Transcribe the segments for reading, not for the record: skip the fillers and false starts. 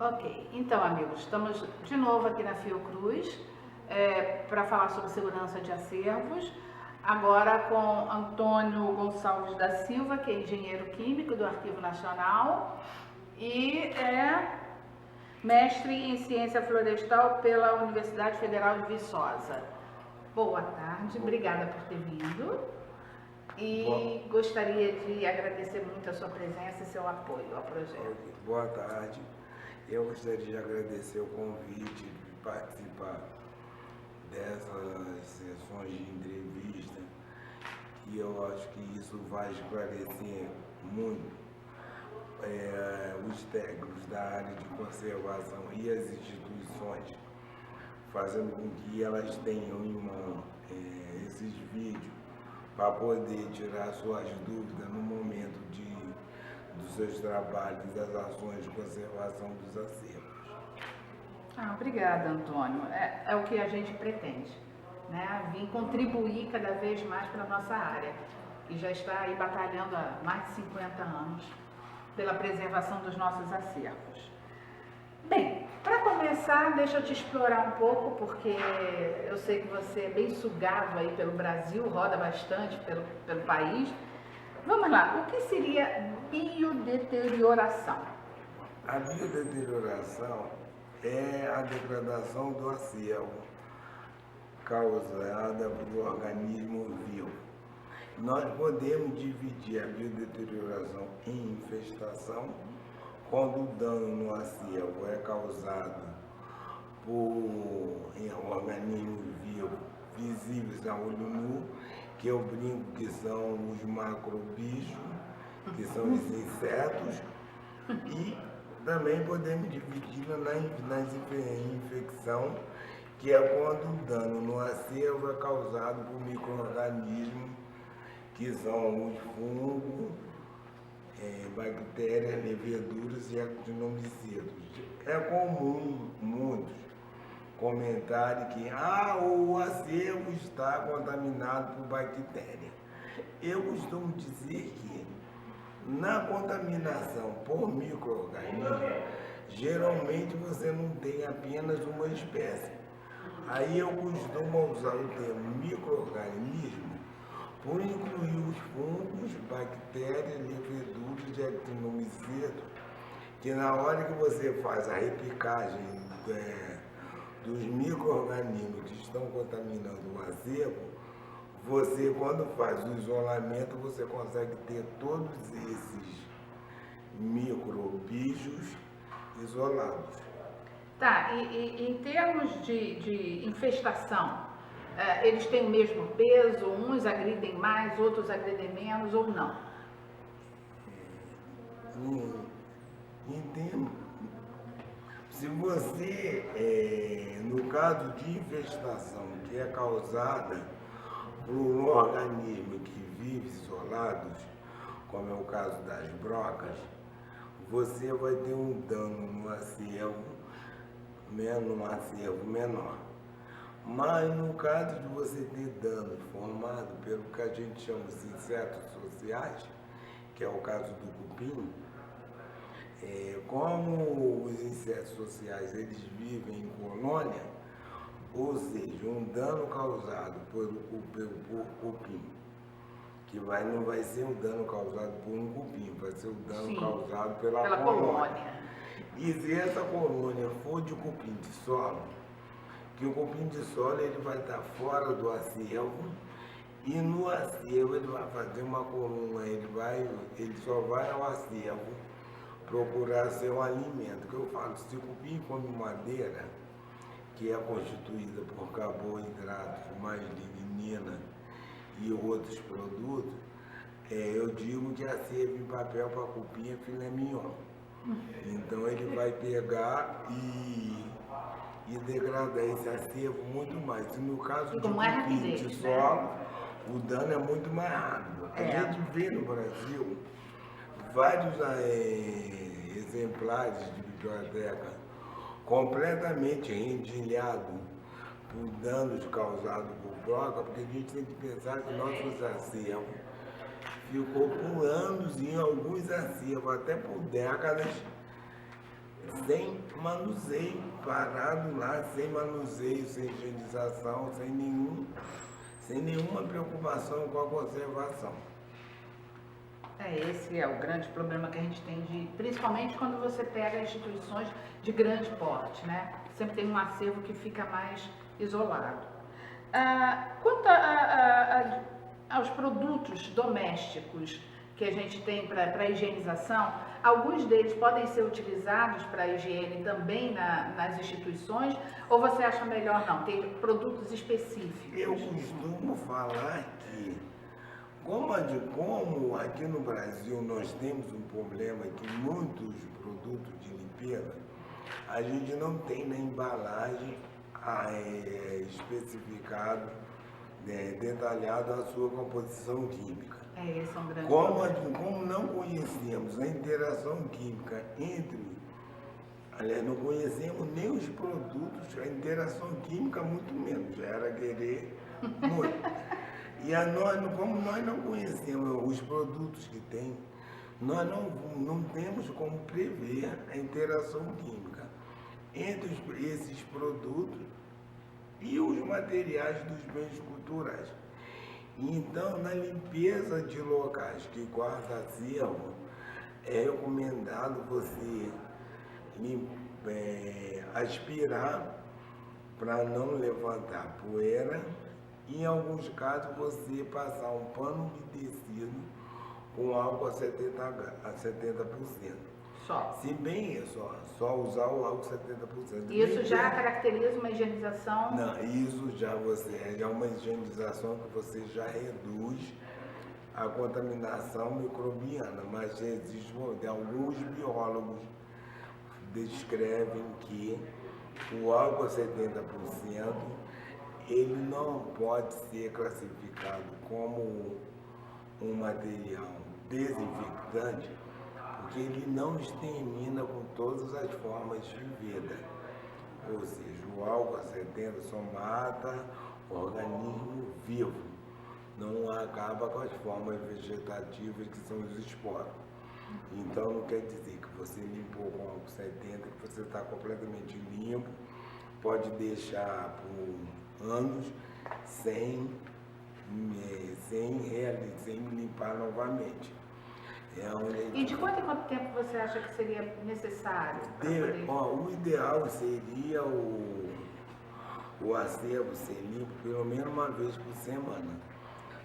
Ok, então amigos, estamos de novo aqui na Fiocruz para falar sobre segurança de acervos, agora com Antônio Gonçalves da Silva, que é engenheiro químico do Arquivo Nacional e é mestre em ciência florestal pela Universidade Federal de Viçosa. Boa tarde, obrigada por ter vindo e gostaria de agradecer muito a sua presença e seu apoio ao projeto. Boa tarde. Eu gostaria de agradecer o convite de participar dessas sessões de entrevista, e eu acho que isso vai esclarecer muito os técnicos da área de conservação e as instituições, fazendo com que elas tenham em mão esses vídeos para poder tirar suas dúvidas no momento dos seus trabalhos, das ações de conservação dos acervos. Obrigada, Antônio. É o que a gente pretende, né? Vim contribuir cada vez mais para a nossa área, que já está aí batalhando há mais de 50 anos pela preservação dos nossos acervos. Bem, para começar, deixa eu te explorar um pouco, porque eu sei que você é bem sugado aí pelo Brasil, roda bastante pelo país. Vamos lá, o que seria biodeterioração? A biodeterioração é a degradação do acervo causada por organismo vivo. Nós podemos dividir a biodeterioração em infestação, quando o dano no acervo é causado por organismos vivos visíveis a olho nu, que eu brinco que são os macrobichos, que são os insetos, e também podemos dividir nas infecção, que é quando o dano no acervo é causado por micro-organismos, que são os fungos, bactérias, leveduras e actinomicidos. É comum muitos comentarem que o acervo está contaminado por bactéria. Eu costumo dizer que na contaminação por micro-organismos, geralmente você não tem apenas uma espécie. Aí eu costumo usar o termo micro-organismo por incluir os fungos, bactérias, leveduras e actinomicidos, que na hora que você faz a replicagem dos micro-organismos que estão contaminando o acervo, você, quando faz o isolamento, você consegue ter todos esses microbichos isolados. Tá, e em termos de infestação, eles têm o mesmo peso, uns agridem mais, outros agridem menos ou não? Entendo. Se você, no caso de infestação que é causada por um organismo que vive isolados, como é o caso das brocas, você vai ter um dano no acervo menor. Mas no caso de você ter dano formado pelo que a gente chama de insetos sociais, que é o caso do cupim, como os insetos sociais eles vivem em colônia, ou seja, um dano causado por cupim, que não vai ser um dano causado por um cupim, vai ser um dano causado pela colônia. E se essa colônia for de cupim de solo, que o cupim de solo ele vai estar fora do acervo, e no acervo ele vai fazer uma coluna, ele só vai ao acervo procurar seu alimento. Que eu falo, se o cupim come madeira, que é constituída por carboidratos, mais lignina e outros produtos, eu digo que acervo em papel para cupim é filé mignon. Então ele vai pegar e degradar esse acervo muito mais. E no caso de cupim de solo, o dano é muito mais rápido. A gente vê no Brasil vários exemplares de biblioteca completamente rendilhados por danos causados por broca, porque a gente tem que pensar que nossos acervos ficou por anos, em alguns acervos, até por décadas, sem manuseio, parado lá, sem manuseio, sem higienização, sem nenhuma preocupação com a conservação. Esse é o grande problema que a gente tem, principalmente quando você pega instituições de grande porte, né? Sempre tem um acervo que fica mais isolado. Quanto aos produtos domésticos que a gente tem para higienização, alguns deles podem ser utilizados para higiene também nas instituições, ou você acha melhor não, ter produtos específicos? Eu costumo falar que, como aqui no Brasil nós temos um problema que muitos produtos de limpeza, a gente não tem na embalagem especificado, detalhado a sua composição química. Esse é um grande Como não conhecemos a interação química aliás, não conhecemos nem os produtos, a interação química muito menos, já era querer muito. Como nós não conhecemos os produtos que tem, nós não temos como prever a interação química entre esses produtos e os materiais dos bens culturais. Então, na limpeza de locais que guardam acervo, é recomendado você aspirar para não levantar poeira. Em alguns casos, você passar um pano umedecido com álcool a 70%. Só. Se bem só usar o álcool 70%. Isso já caracteriza uma higienização? Não, isso já é uma higienização que você já reduz a contaminação microbiana, mas alguns biólogos descrevem que o álcool a 70% ele não pode ser classificado como um material desinfectante, porque ele não extermina com todas as formas de vida. Ou seja, o álcool a 70 só mata organismo vivo, não acaba com as formas vegetativas que são os esporos. Então não quer dizer que você limpou com álcool 70, que você está completamente limpo, pode deixar por anos sem limpar novamente. E de quanto em quanto tempo você acha que seria necessário? O ideal seria o acervo ser limpo pelo menos uma vez por semana.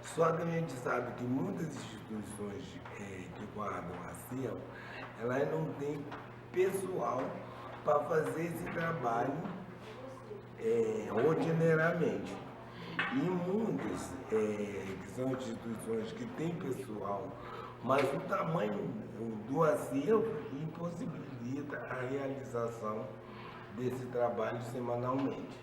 Só que a gente sabe que muitas instituições que guardam acervo, elas não têm pessoal para fazer esse trabalho rotineiramente. E muitas que são instituições que têm pessoal, mas o tamanho do acervo impossibilita a realização desse trabalho semanalmente.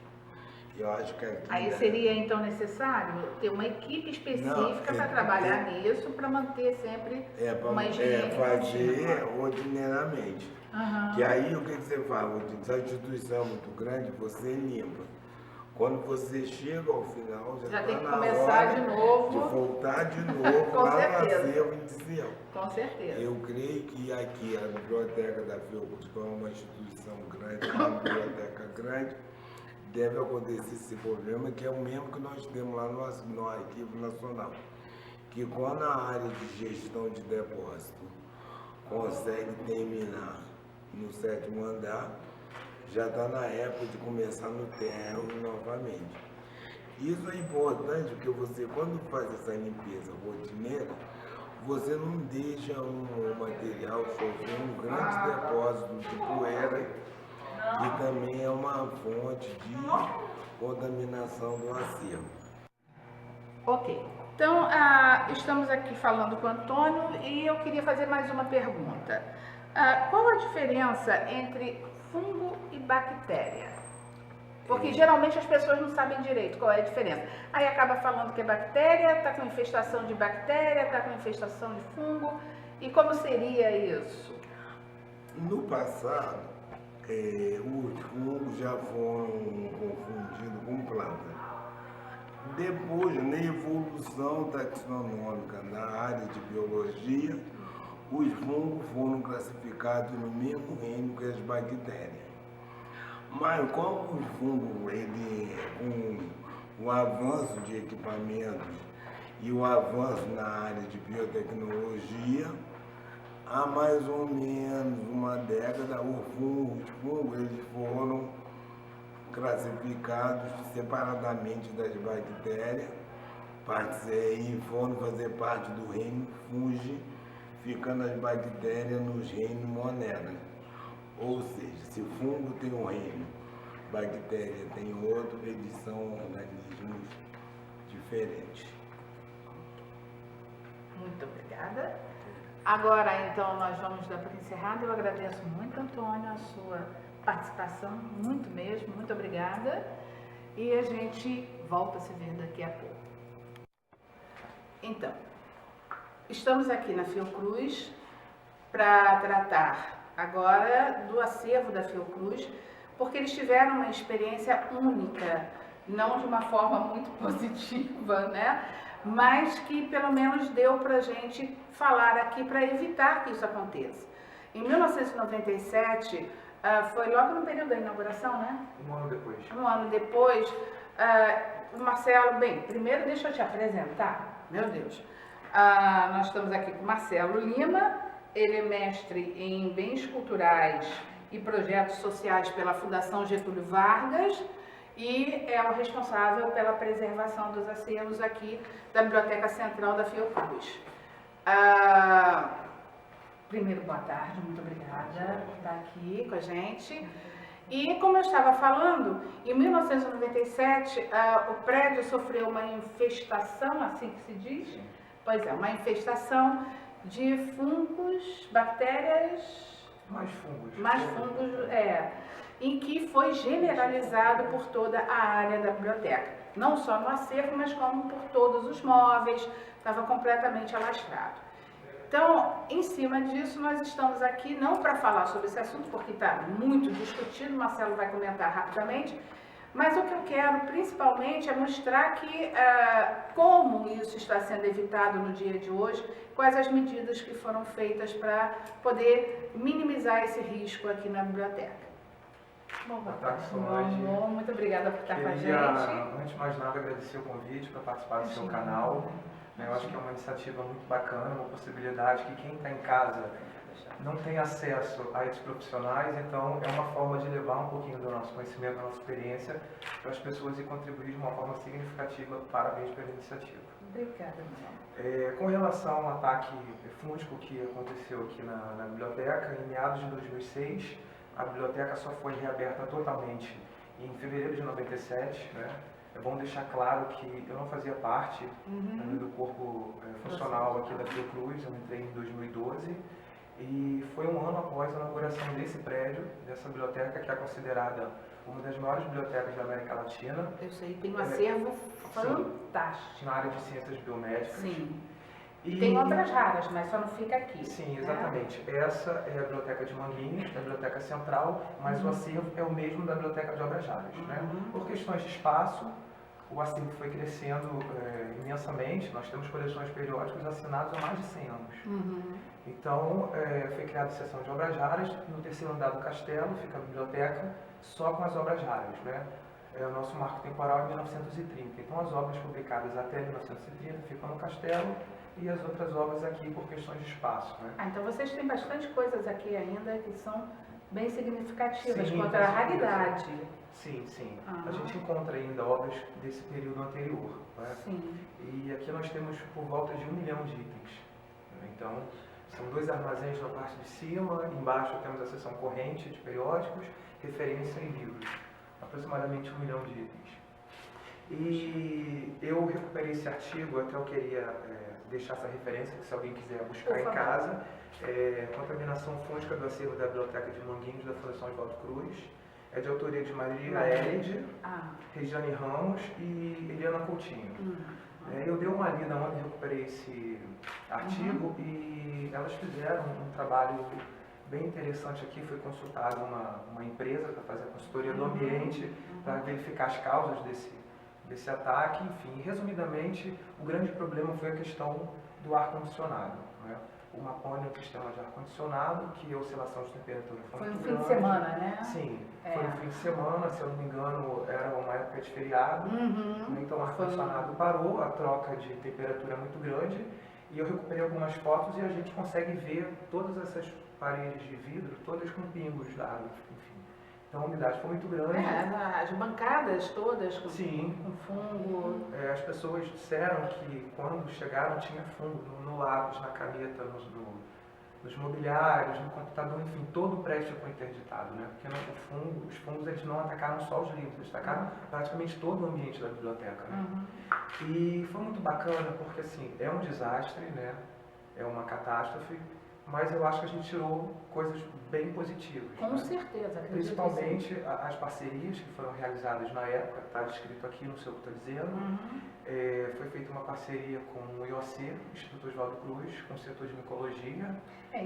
Eu acho que aí seria então necessário ter uma equipe específica para trabalhar nisso, para manter sempre uma higiene fazer rotineiramente. Uhum. Que aí o que você faz? Se a instituição é muito grande, você limpa. Quando você chega ao final, já tem está que na começar hora de novo. de voltar de novo Com lá certeza. no acervo inicial. Com certeza. Eu creio que aqui a biblioteca da Fiocruz, que é uma instituição grande, uma biblioteca grande, deve acontecer esse problema, que é o mesmo que nós temos lá no Arquivo Nacional. Que quando a área de gestão de depósito consegue terminar no 7º andar, já está na época de começar no térreo novamente. Isso é importante porque você, quando faz essa limpeza rotineira, você não deixa um material sofrer um grande depósito de poeira, que também é uma fonte de contaminação do acervo. Ok. Então, estamos aqui falando com o Antônio e eu queria fazer mais uma pergunta. Qual a diferença entre fungo e bactéria? Porque geralmente as pessoas não sabem direito qual é a diferença. Aí acaba falando que é bactéria, está com infestação de bactéria, está com infestação de fungo. E como seria isso? No passado, os fungos já foram confundidos com plantas. Depois, na evolução taxonômica na área de biologia, os fungos foram classificados no mesmo reino que as bactérias. Mas como os fungos, com o avanço de equipamentos e o avanço na área de biotecnologia, há mais ou menos uma década, os fungos eles foram classificados separadamente das bactérias e foram fazer parte do reino fungi, ficando as bactérias nos reinos monedas. Ou seja, se fungo tem um reino, bactéria tem outro, eles são organismos diferentes. Muito obrigada. Agora, então, nós vamos dar por encerrado. Eu agradeço muito, Antônio, a sua participação, muito mesmo, muito obrigada. E a gente volta a se ver daqui a pouco. Então, estamos aqui na Fiocruz para tratar agora do acervo da Fiocruz, porque eles tiveram uma experiência única, não de uma forma muito positiva, né? Mas que pelo menos deu para a gente falar aqui para evitar que isso aconteça. Em 1997, foi logo no período da inauguração, né? Um ano depois. Um ano depois, o Marcelo, bem, primeiro deixa eu te apresentar, meu Deus. Nós estamos aqui com o Marcelo Lima, ele é mestre em Bens Culturais e Projetos Sociais pela Fundação Getúlio Vargas e é o responsável pela preservação dos acervos aqui da Biblioteca Central da Fiocruz. Primeiro, boa tarde, muito obrigada por estar aqui com a gente. E como eu estava falando, em 1997 o prédio sofreu uma infestação, assim que se diz? Pois é, uma infestação de fungos, bactérias... Mais fungos. Mais fungos, em que foi generalizado por toda a área da biblioteca. Não só no acervo, mas como por todos os móveis, estava completamente alastrado. Então, em cima disso, nós estamos aqui não para falar sobre esse assunto, porque está muito discutido, o Marcelo vai comentar rapidamente, mas o que eu quero principalmente é mostrar que como isso está sendo evitado no dia de hoje, quais as medidas que foram feitas para poder minimizar esse risco aqui na biblioteca. Boa tarde, Solange. Muito obrigada por estar com a gente. Antes de mais nada, agradecer o convite para participar do seu canal. Eu acho que é uma iniciativa muito bacana, uma possibilidade que quem está em casa não tem acesso a esses profissionais, então é uma forma de levar um pouquinho do nosso conhecimento, da nossa experiência para as pessoas e contribuir de uma forma significativa. Parabéns pela iniciativa. Obrigada. Com relação ao ataque fúngico que aconteceu aqui na biblioteca, em meados de 2006, a biblioteca só foi reaberta totalmente em fevereiro de 97, né? É bom deixar claro que eu não fazia parte do corpo funcional aqui da Fiocruz, eu entrei em 2012 e foi um ano após a inauguração desse prédio, dessa biblioteca que é considerada uma das maiores bibliotecas da América Latina. Eu sei, tem um acervo fantástico. Na área de ciências biomédicas. Sim. E tem obras raras, mas só não fica aqui. Sim, exatamente. Essa é a Biblioteca de Manguinhos, a Biblioteca Central, mas o acervo é o mesmo da Biblioteca de Obras Raras. Né? Por questões de espaço, o acervo foi crescendo imensamente. Nós temos coleções periódicas assinadas há mais de 100 anos. Então, foi criada a seção de obras raras. No terceiro andar do castelo fica a biblioteca só com as obras raras. Né? O nosso marco temporal é 1930. Então, as obras publicadas até 1930 ficam no castelo e as outras obras aqui por questões de espaço. Né? Então vocês têm bastante coisas aqui ainda que são bem significativas Sim, contra a raridade. Sim, sim. A gente encontra ainda obras desse período anterior. Né? Sim. E aqui nós temos por volta de 1 milhão de itens. Então, são 2 armazéns na parte de cima, embaixo temos a seção corrente de periódicos, referência e livros. Aproximadamente 1 milhão de itens. E eu recuperei esse artigo, até eu queria deixar essa referência, que se alguém quiser buscar em casa, Contaminação Fúngica do Acervo da Biblioteca de Manguinhos, da Fundação Oswaldo Cruz. É de autoria de Maria Elide, Regiane Ramos e Eliana Coutinho. Eu dei uma lida onde recuperei esse artigo e elas fizeram um trabalho bem interessante aqui. Foi consultada uma empresa para fazer a consultoria do ambiente, para verificar as causas desse ataque. Enfim, resumidamente, o grande problema foi a questão do ar-condicionado. Né? o Mapone é um sistema de ar-condicionado, que a oscilação de temperatura foi Foi um muito fim de grande. semana, né? Sim, É. foi no fim de semana, se eu não me engano, era uma época de feriado. Então o ar-condicionado parou, a troca de temperatura é muito grande, e eu recuperei algumas fotos e a gente consegue ver todas essas paredes de vidro, todas com pingos d'água, enfim. Então a umidade foi muito grande. As bancadas todas com, Sim. com fungo. As pessoas disseram que quando chegaram tinha fungo no lápis, na caneta, nos mobiliários, no computador, enfim, todo o prédio foi interditado, né? Porque os fungos eles não atacaram só os livros, eles atacaram praticamente todo o ambiente da biblioteca, né? E foi muito bacana porque, assim, é um desastre, né? É uma catástrofe, mas eu acho que a gente tirou coisas bem positivas. Com né? certeza, acredito. Principalmente as parcerias que foram realizadas na época, está descrito aqui no seu que eu estou dizendo. Foi feita uma parceria com o IOC, Instituto Oswaldo Cruz, com o setor de micologia.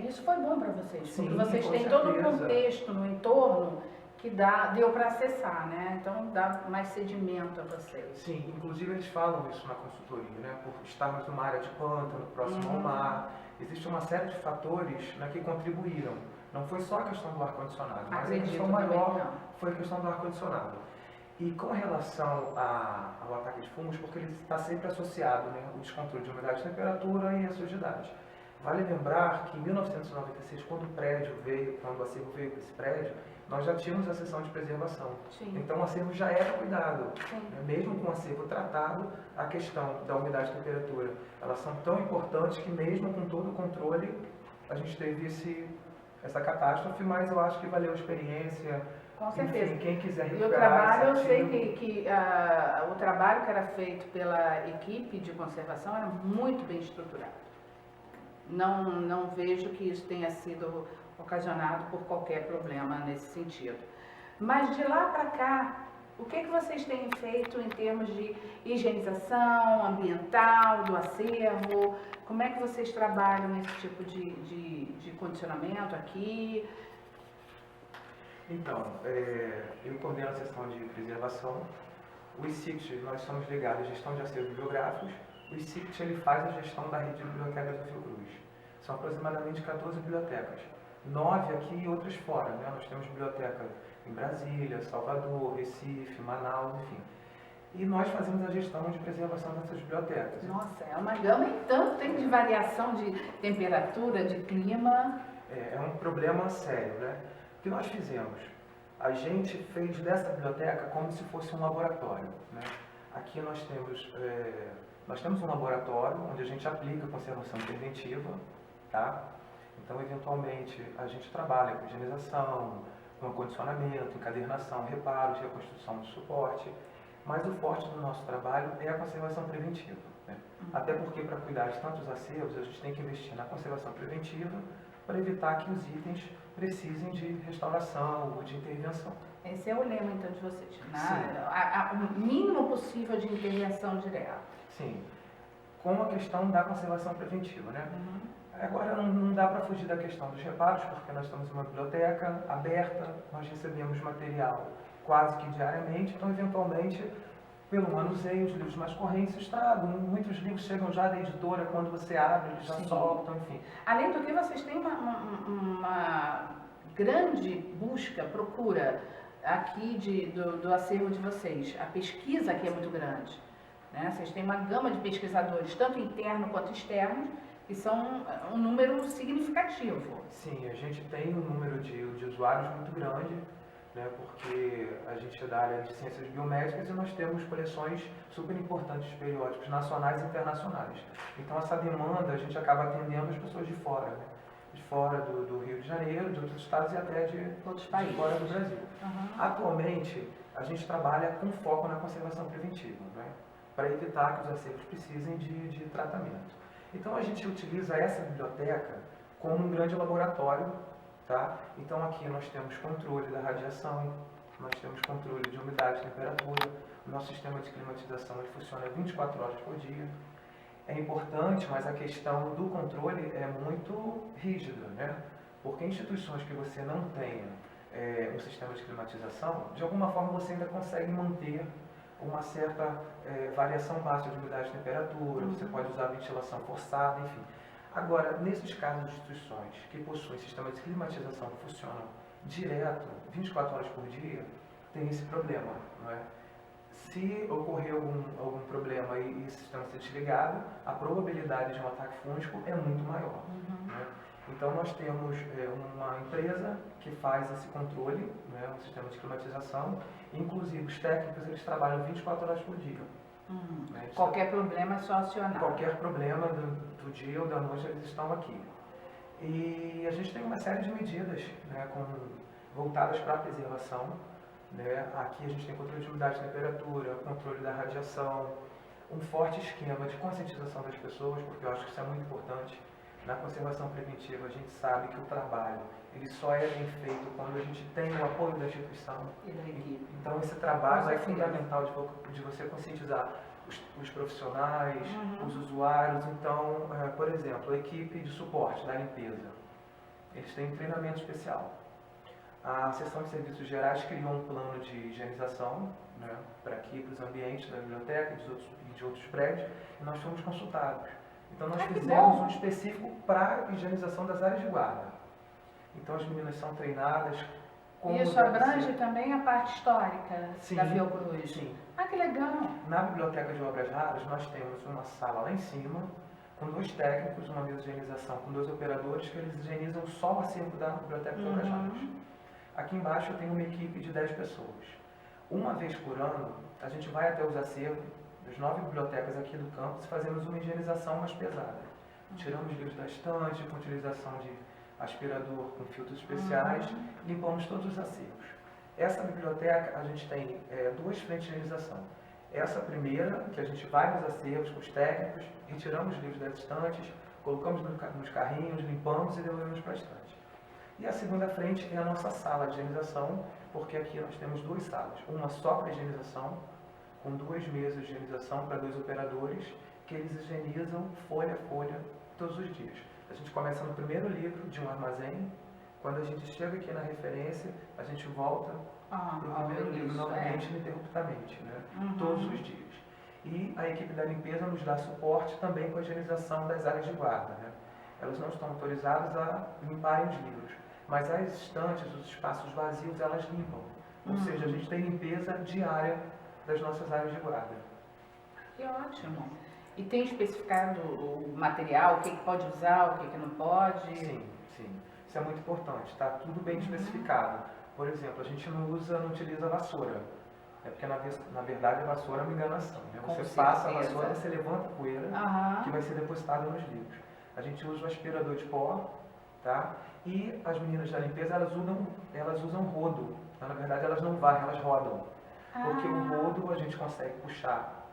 Isso foi bom para vocês, Sim, porque vocês com têm todo um certeza. contexto no entorno que deu para acessar, né? Então dá mais sedimento a vocês. Sim, inclusive eles falam isso na consultoria, né? Por estarmos numa área de pântano, próximo ao mar, existe uma série de fatores, né, que contribuíram. Não foi só a questão do ar-condicionado, mas a questão maior foi a questão do ar-condicionado. E com relação ao ataque de fungos, porque ele está sempre associado, né, o descontrole de umidade e temperatura e a sujidade. Vale lembrar que em 1996, quando o acervo veio para esse prédio, nós já tínhamos a seção de preservação. Sim. Então o acervo já era cuidado. Sim. Mesmo com o acervo tratado, a questão da umidade e temperatura, elas são tão importantes que mesmo com todo o controle, a gente teve essa catástrofe, mas eu acho que valeu a experiência. Com certeza. Enfim, quem quiser E o recuperar trabalho, eu esse sei artigo- que o trabalho que era feito pela equipe de conservação era muito bem estruturado. Não vejo que isso tenha sido ocasionado por qualquer problema nesse sentido. Mas de lá para cá, o que vocês têm feito em termos de higienização ambiental, do acervo? Como é que vocês trabalham esse tipo de condicionamento aqui? Então, eu coordeno a seção de preservação. O ICICT, nós somos ligados à gestão de acervos bibliográficos. O ICICT, ele faz a gestão da rede de bibliotecas da Fiocruz. São aproximadamente 14 bibliotecas. 9 aqui e outras fora, né? Nós temos biblioteca em Brasília, Salvador, Recife, Manaus, enfim. E nós fazemos a gestão de preservação dessas bibliotecas. Nossa, é uma gama e tanto tem de variação de temperatura, de clima. É um problema sério, né? O que nós fizemos? A gente fez dessa biblioteca como se fosse um laboratório, né? Aqui nós temos um laboratório onde a gente aplica conservação preventiva, tá? Então, eventualmente, a gente trabalha com higienização, com acondicionamento, encadernação, reparos, reconstrução do suporte, mas o forte do nosso trabalho é a conservação preventiva, né? Até porque, para cuidar de tantos acervos, a gente tem que investir na conservação preventiva para evitar que os itens precisem de restauração ou de intervenção. Esse é o lema, então, de vocês, né? O mínimo possível de intervenção direta. Sim, com a questão da conservação preventiva, né? Agora não dá para fugir da questão dos reparos, porque nós estamos em uma biblioteca aberta, nós recebemos material quase que diariamente, então eventualmente, pelo manuseio, os livros mais correntes se estragam. Muitos livros chegam já da editora, quando você abre, eles já soltam, enfim. Além do que, vocês têm uma grande procura aqui do acervo de vocês. A pesquisa aqui é muito grande, né? Vocês têm uma gama de pesquisadores, tanto interno quanto externos, que são um número significativo. Sim, a gente tem um número de usuários muito grande, né, porque a gente é da área de ciências biomédicas e nós temos coleções super importantes de periódicos nacionais e internacionais. Então essa demanda a gente acaba atendendo as pessoas de fora, né? De fora do Rio de Janeiro, de outros estados e até de outros países, de fora do Brasil. Atualmente a gente trabalha com foco na conservação preventiva, né, para evitar que os acervos precisem de tratamento. Então a gente utiliza essa biblioteca como um grande laboratório, tá? Então aqui nós temos controle da radiação, nós temos controle de umidade e temperatura, o nosso sistema de climatização ele funciona 24 horas por dia. É importante, mas a questão do controle é muito rígida, né? Porque instituições que você não tenha um sistema de climatização, de alguma forma você ainda consegue manter uma certa variação baixa de umidade e temperatura, você pode usar ventilação forçada, enfim. Agora, nesses casos de instituições que possuem sistemas de climatização que funcionam direto, 24 horas por dia, tem esse problema, não é? Se ocorrer algum problema e esse sistema ser desligado, a probabilidade de um ataque fúngico é muito maior. Né? Então nós temos uma empresa que faz esse controle, né, um sistema de climatização, inclusive os técnicos eles trabalham 24 horas por dia. Né? Qualquer problema é só acionar. Qualquer problema do dia ou da noite eles estão aqui. E a gente tem uma série de medidas, né, voltadas para a preservação. Né? Aqui a gente tem controle de umidade e temperatura, controle da radiação, um forte esquema de conscientização das pessoas, porque eu acho que isso é muito importante. Na conservação preventiva a gente sabe que o trabalho ele só é bem feito quando a gente tem o apoio da instituição. E da equipe. Então esse trabalho é fundamental de você conscientizar os profissionais, os usuários. Então, por exemplo, a equipe de suporte da limpeza, eles têm um treinamento especial. A seção de serviços gerais criou um plano de higienização, né, para aqui, para os ambientes da biblioteca e de outros prédios, e nós fomos consultados. Então nós fizemos um específico para a higienização das áreas de guarda. Então as meninas são treinadas. E isso abrange também a parte histórica da Fiocruz? Sim. Ah, que legal! Na Biblioteca de Obras Raras nós temos uma sala lá em cima, com 2 técnicos, uma mesa de higienização com 2 operadores, que eles higienizam só o acervo da Biblioteca de Obras Raras. Aqui embaixo eu tenho uma equipe de 10 pessoas. Uma vez por ano, a gente vai até os acervos das 9 bibliotecas aqui do campus e fazemos uma higienização mais pesada. Tiramos livros da estante, com utilização de aspirador com filtros especiais, limpamos todos os acervos. Essa biblioteca, a gente tem 2 frentes de higienização. Essa primeira, que a gente vai nos acervos com os técnicos, retiramos os livros das estantes, colocamos nos carrinhos, limpamos e devolvemos para a estante. E a segunda frente é a nossa sala de higienização, porque aqui nós temos 2 salas. Uma só para higienização, com 2 mesas de higienização para 2 operadores, que eles higienizam folha a folha todos os dias. A gente começa no primeiro livro de um armazém, quando a gente chega aqui na referência, a gente volta para o primeiro livro novamente, ininterruptamente, né? Todos os dias. E a equipe da limpeza nos dá suporte também com a higienização das áreas de guarda. Né? Elas não estão autorizadas a limparem os livros, mas as estantes, os espaços vazios, elas limpam. Ou seja, a gente tem limpeza diária das nossas áreas de guarda. Que ótimo! E tem especificado o material, o que pode usar, o que não pode? Sim. Isso é muito importante, está tudo bem especificado. Por exemplo, a gente não utiliza vassoura. É porque, na verdade, a vassoura é uma enganação. Né? Você passa a vassoura, você levanta a poeira, que vai ser depositada nos livros. A gente usa o aspirador de pó, tá? E as meninas da limpeza, elas usam rodo. Na verdade, elas não varrem, elas rodam. Porque o rodo a gente consegue puxar,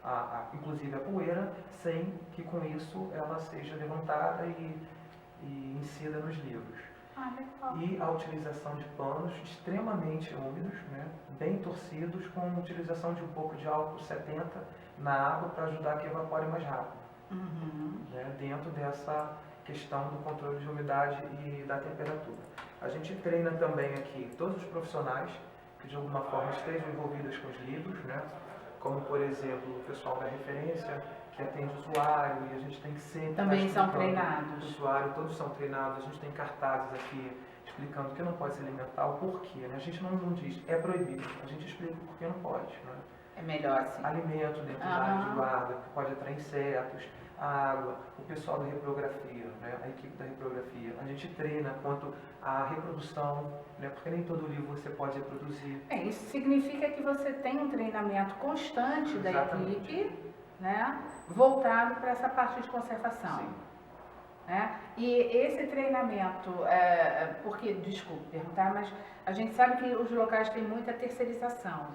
inclusive a poeira, sem que com isso ela seja levantada e incida nos livros. E a utilização de panos extremamente úmidos, né, bem torcidos, com a utilização de um pouco de álcool 70 na água para ajudar a que evapore mais rápido. Né, dentro dessa questão do controle de umidade e da temperatura. A gente treina também aqui todos os profissionais que de alguma forma estejam envolvidos com os livros, né? Como por exemplo o pessoal da referência, que atende o usuário, e a gente tem que sempre também são o treinados. usuário, todos são treinados, a gente tem cartazes aqui explicando que não pode se alimentar, o porquê, né? A gente não diz, é proibido, a gente explica o porquê não pode, né? É melhor assim. Alimento dentro da área de guarda, que pode atrair insetos, a água, o pessoal da reprografia, né? A equipe da reprografia. A gente treina quanto à reprodução, né? Porque nem todo livro você pode reproduzir. Isso significa que você tem um treinamento constante da equipe, né? Voltado para essa parte de conservação. Sim. Né? E esse treinamento, porque, desculpe perguntar, mas a gente sabe que os locais têm muita terceirização.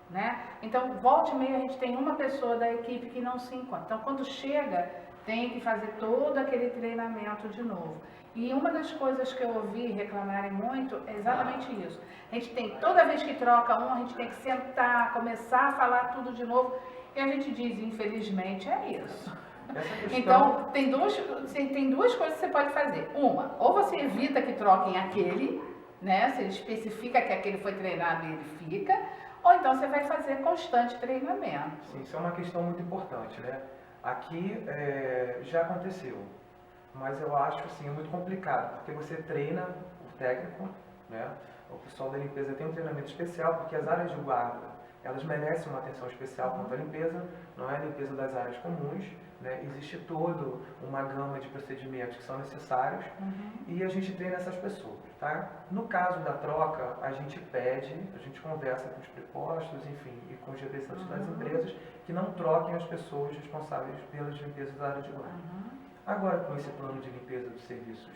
Né? Então, volta e meia a gente tem uma pessoa da equipe que não se encontra. Então, quando chega, tem que fazer todo aquele treinamento de novo. E uma das coisas que eu ouvi reclamarem muito é exatamente isso. A gente tem, toda vez que troca um, a gente tem que sentar, começar a falar tudo de novo. E a gente diz, infelizmente, é isso. Então, tem duas coisas que você pode fazer. Uma, ou você evita que troquem aquele, né? Você especifica que aquele foi treinado e ele fica. Ou então você vai fazer constante treinamento. Sim, isso é uma questão muito importante, né? Aqui já aconteceu mas eu acho assim, é muito complicado, porque você treina o técnico, né? O pessoal da limpeza tem um treinamento especial, porque as áreas de guarda, elas merecem uma atenção especial quanto à limpeza, não é a limpeza das áreas comuns, né? Existe toda uma gama de procedimentos que são necessários e a gente treina essas pessoas, tá? No caso da troca, a gente pede, a gente conversa com os prepostos, enfim, e com os representantes das empresas que não troquem as pessoas responsáveis pelas limpezas da área de guarda. Agora, com esse plano de limpeza dos serviços,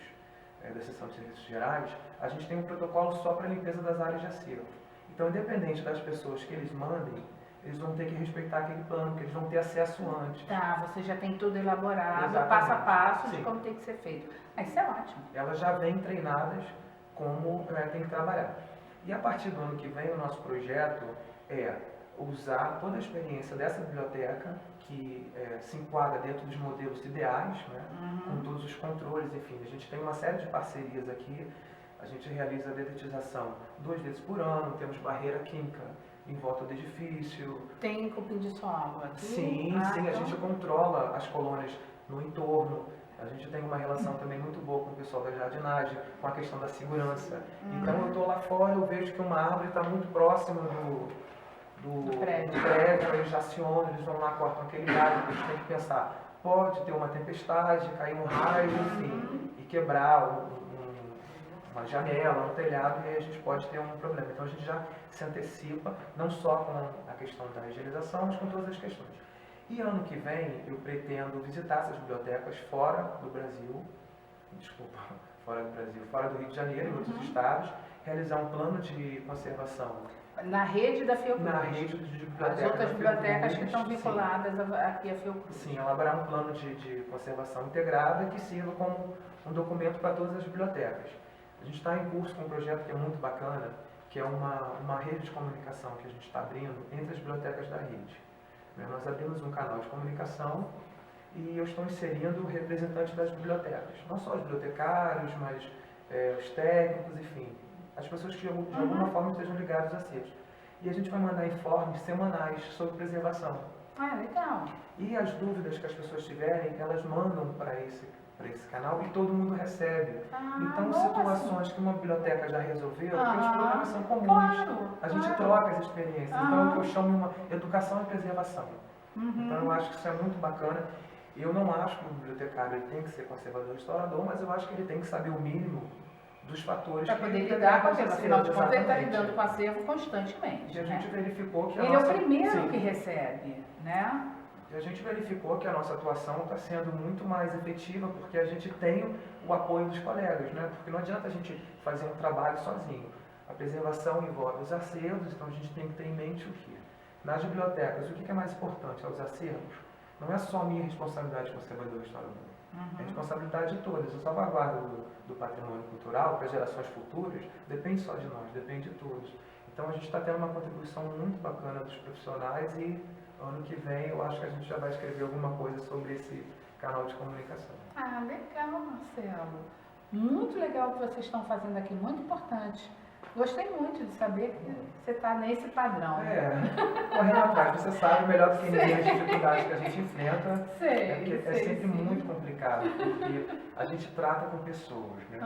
da seção de serviços gerais, a gente tem um protocolo só para a limpeza das áreas de acervo. Então, independente das pessoas que eles mandem, eles vão ter que respeitar aquele plano, porque eles vão ter acesso antes. Tá, você já tem tudo elaborado, Exatamente. passo a passo de Sim. como tem que ser feito. Isso é ótimo. Elas já vêm treinadas como tem que trabalhar. E a partir do ano que vem, o nosso projeto é usar toda a experiência dessa biblioteca, que se enquadra dentro dos modelos ideais, né, com todos os controles, enfim. A gente tem uma série de parcerias aqui, a gente realiza a dedetização 2 vezes por ano, temos barreira química em volta do edifício. Tem cupim de solo aqui? Sim, sim, a gente controla as colônias no entorno. A gente tem uma relação também muito boa com o pessoal da jardinagem, com a questão da segurança. Então eu estou lá fora, eu vejo que uma árvore está muito próxima do prédio, eles já acionam, eles vão lá, cortam aquele galho, a gente tem que pensar, pode ter uma tempestade, cair um raio, enfim, e quebrar uma janela, um telhado, e aí a gente pode ter um problema. Então a gente já se antecipa, não só com a questão da higienização, mas com todas as questões. E ano que vem eu pretendo visitar essas bibliotecas fora do Brasil, fora do Rio de Janeiro, em outros estados, realizar um plano de conservação. Na rede da Fiocruz? Na rede de bibliotecas. As outras bibliotecas que estão sim. vinculadas aqui à Fiocruz. Sim, elaborar um plano de conservação integrada que sirva como um documento para todas as bibliotecas. A gente está em curso com um projeto que é muito bacana, que é uma rede de comunicação que a gente está abrindo entre as bibliotecas da rede. Nós abrimos um canal de comunicação e eu estou inserindo representantes das bibliotecas. Não só os bibliotecários, mas os técnicos, enfim, as pessoas que de alguma forma estejam ligadas a acervos. E a gente vai mandar informes semanais sobre preservação. Ah, legal. E as dúvidas que as pessoas tiverem, elas mandam para esse canal e todo mundo recebe. Então, situações que uma biblioteca já resolveu, porque os problemas são comuns. Claro, a gente troca as experiências. Então, é o que eu chamo de uma educação e preservação. Então, eu acho que isso é muito bacana. Eu não acho que o bibliotecário ele tem que ser conservador e restaurador, mas eu acho que ele tem que saber o mínimo dos fatores para poder lidar com acervo. Afinal de contas, ele está lidando com acervo constantemente. E a gente verificou que ele é o primeiro que recebe, né? E a gente verificou que a nossa atuação está sendo muito mais efetiva porque a gente tem o apoio dos colegas, né? Porque não adianta a gente fazer um trabalho sozinho. A preservação envolve os acervos, então a gente tem que ter em mente o que? Nas bibliotecas, o que é mais importante aos acervos? Não é só a minha responsabilidade conservador e restaurador. É a responsabilidade de todas. A salvaguarda do patrimônio cultural para gerações futuras depende só de nós, depende de todos. Então a gente está tendo uma contribuição muito bacana dos profissionais e ano que vem eu acho que a gente já vai escrever alguma coisa sobre esse canal de comunicação. Ah, legal, Marcelo. Muito legal o que vocês estão fazendo aqui, muito importante. Gostei muito de saber que você está nesse padrão. Correndo atrás, você sabe melhor do que ninguém as dificuldades que a gente enfrenta. É sempre muito complicado, porque a gente trata com pessoas, né?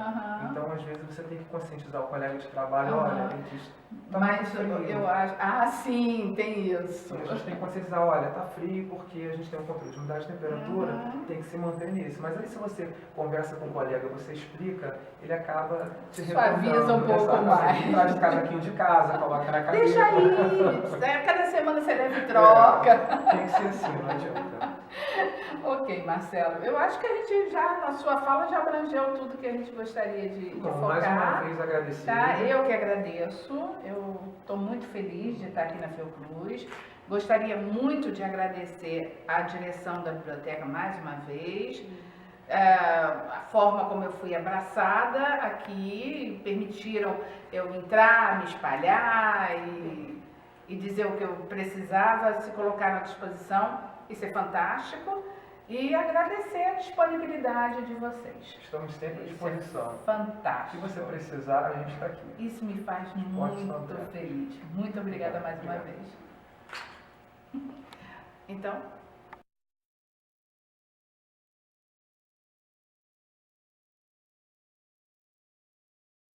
Então, às vezes, você tem que conscientizar o colega de trabalho, olha, a gente tá mas eu acho. Sim, tem isso. A gente tem que conscientizar, olha, tá frio porque a gente tem um controle de umidade e temperatura, tem que se manter nisso. Mas aí, se você conversa com o colega, você explica, ele acaba te suaviza um pouco mais. Traz o casaquinho de casa, coloca na cabeça. Deixa aí! Cada semana você deve troca. Tem que ser assim, não adianta. Ok, Marcelo. Eu acho que a gente já, na sua fala, já abrangeu tudo que a gente gostaria de focar. Mais uma vez agradecer. Tá? Eu que agradeço. Eu estou muito feliz de estar aqui na Fiocruz. Gostaria muito de agradecer à direção da biblioteca mais uma vez. A forma como eu fui abraçada aqui, permitiram eu entrar, me espalhar e dizer o que eu precisava, se colocar à disposição, isso é fantástico, e agradecer a disponibilidade de vocês. Estamos sempre à disposição. Fantástico. Se você precisar, a gente está aqui. Isso me faz muito feliz. Muito obrigada mais uma vez. Então,